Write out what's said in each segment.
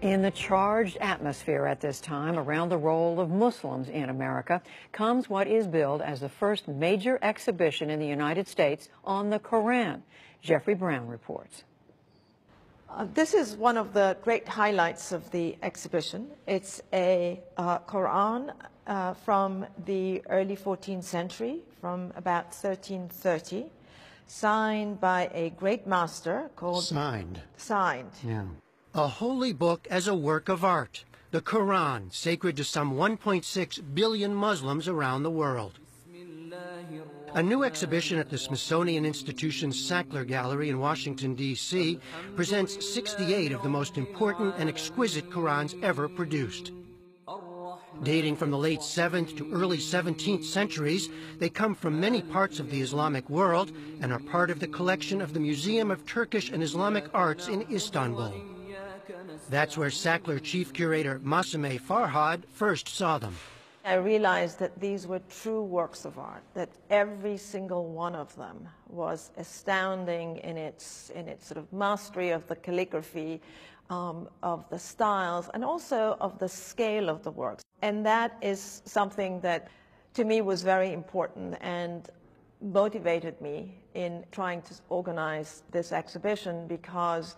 In the charged atmosphere at this time around the role of Muslims in America comes what is billed as the first major exhibition in the United States on the Quran. Jeffrey Brown reports. This is one of the great highlights of the exhibition. It's a Quran from the early 14th century, from about 1330, signed by a great master called... Signed. Yeah. A holy book as a work of art. The Quran, sacred to some 1.6 billion Muslims around the world. A new exhibition at the Smithsonian Institution's Sackler Gallery in Washington, D.C. presents 68 of the most important and exquisite Qurans ever produced. Dating from the late 7th to early 17th centuries, they come from many parts of the Islamic world and are part of the collection of the Museum of Turkish and Islamic Arts in Istanbul. That's where Sackler chief curator Masime Farhad first saw them. I realized that these were true works of art, that every single one of them was astounding in its sort of mastery of the calligraphy, of the styles, and also of the scale of the works. And that is something that, to me, was very important and motivated me in trying to organize this exhibition, because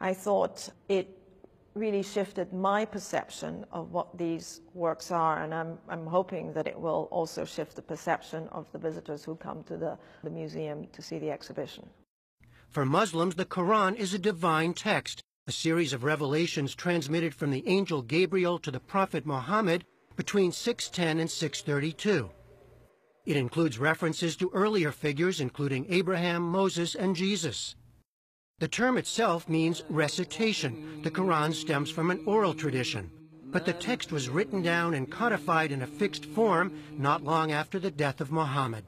I thought it really shifted my perception of what these works are, and I'm hoping that it will also shift the perception of the visitors who come to the museum to see the exhibition. For Muslims, the Quran is a divine text, a series of revelations transmitted from the angel Gabriel to the prophet Muhammad between 610 and 632. It includes references to earlier figures, including Abraham, Moses, and Jesus. The term itself means recitation. The Quran stems from an oral tradition, but the text was written down and codified in a fixed form not long after the death of Muhammad.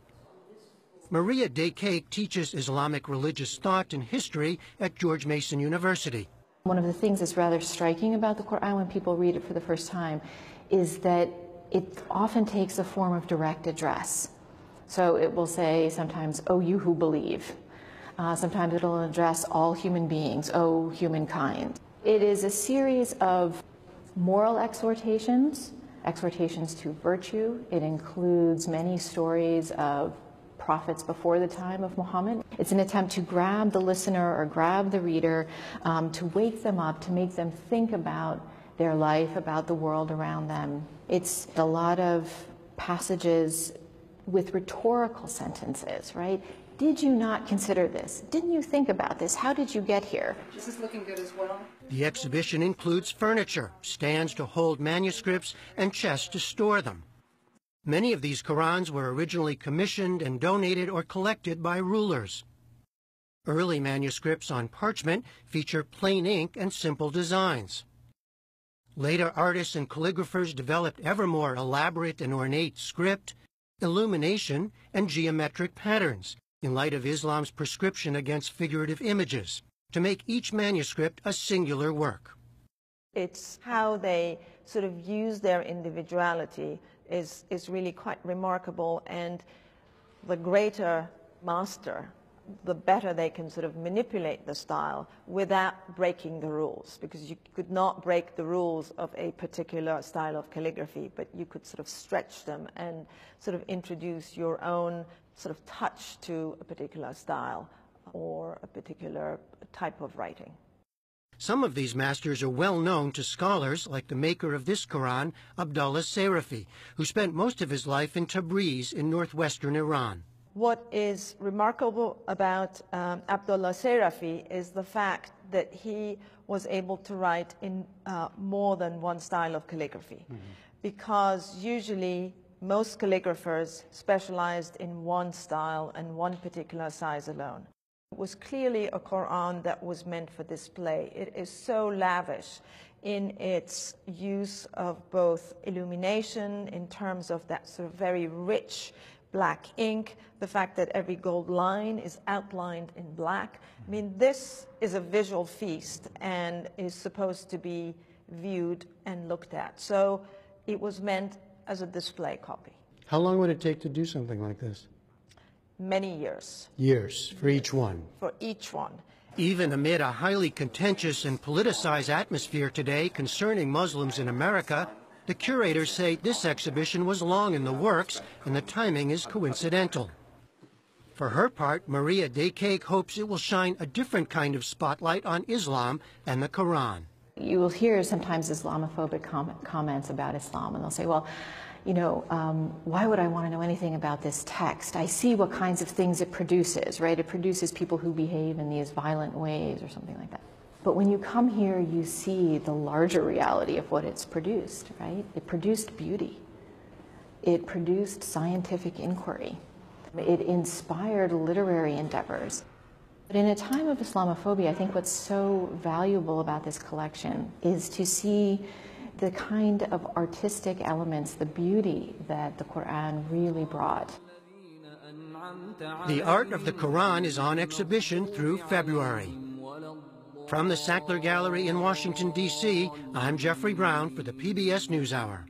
Maria Daycake teaches Islamic religious thought and history at George Mason University. One of the things that's rather striking about the Quran when people read it for the first time is that it often takes the form of direct address. So it will say sometimes, "O you who believe." Sometimes it'll address all human beings, "O humankind." It is a series of moral exhortations, exhortations to virtue. It includes many stories of prophets before the time of Muhammad. It's an attempt to grab the listener or grab the reader, to wake them up, to make them think about their life, about the world around them. It's a lot of passages with rhetorical sentences, right? Did you not consider this? Didn't you think about this? How did you get here? This is looking good as well. The exhibition includes furniture, stands to hold manuscripts, and chests to store them. Many of these Qurans were originally commissioned and donated or collected by rulers. Early manuscripts on parchment feature plain ink and simple designs. Later artists and calligraphers developed ever more elaborate and ornate script, illumination, and geometric patterns, in light of Islam's prescription against figurative images, to make each manuscript a singular work. It's how they sort of use their individuality is really quite remarkable, and the greater master, the better they can sort of manipulate the style without breaking the rules, because you could not break the rules of a particular style of calligraphy, but you could sort of stretch them and sort of introduce your own sort of touch to a particular style or a particular type of writing. Some of these masters are well known to scholars, like the maker of this Quran, Abdullah Sarafi, who spent most of his life in Tabriz in northwestern Iran. What is remarkable about Abdullah Sarafi is the fact that he was able to write in more than one style of calligraphy, because usually most calligraphers specialized in one style and one particular size alone. It was clearly a Quran that was meant for display. It is so lavish in its use of both illumination, in terms of that sort of very rich black ink, the fact that every gold line is outlined in black. I mean, this is a visual feast and is supposed to be viewed and looked at. So it was meant as a display copy. How long would it take to do something like this? Many years. Years for each one? For each one. Even amid a highly contentious and politicized atmosphere today concerning Muslims in America, the curators say this exhibition was long in the works and the timing is coincidental. For her part, Maria Dekake hopes it will shine a different kind of spotlight on Islam and the Quran. You will hear sometimes Islamophobic comments about Islam, and they'll say, well, you know, why would I want to know anything about this text? I see what kinds of things it produces, right? It produces people who behave in these violent ways or something like that. But when you come here, you see the larger reality of what it's produced, right? It produced beauty. It produced scientific inquiry. It inspired literary endeavors. But in a time of Islamophobia, I think what's so valuable about this collection is to see the kind of artistic elements, the beauty that the Quran really brought. The art of the Quran is on exhibition through February. From the Sackler Gallery in Washington, D.C., I'm Jeffrey Brown for the PBS NewsHour.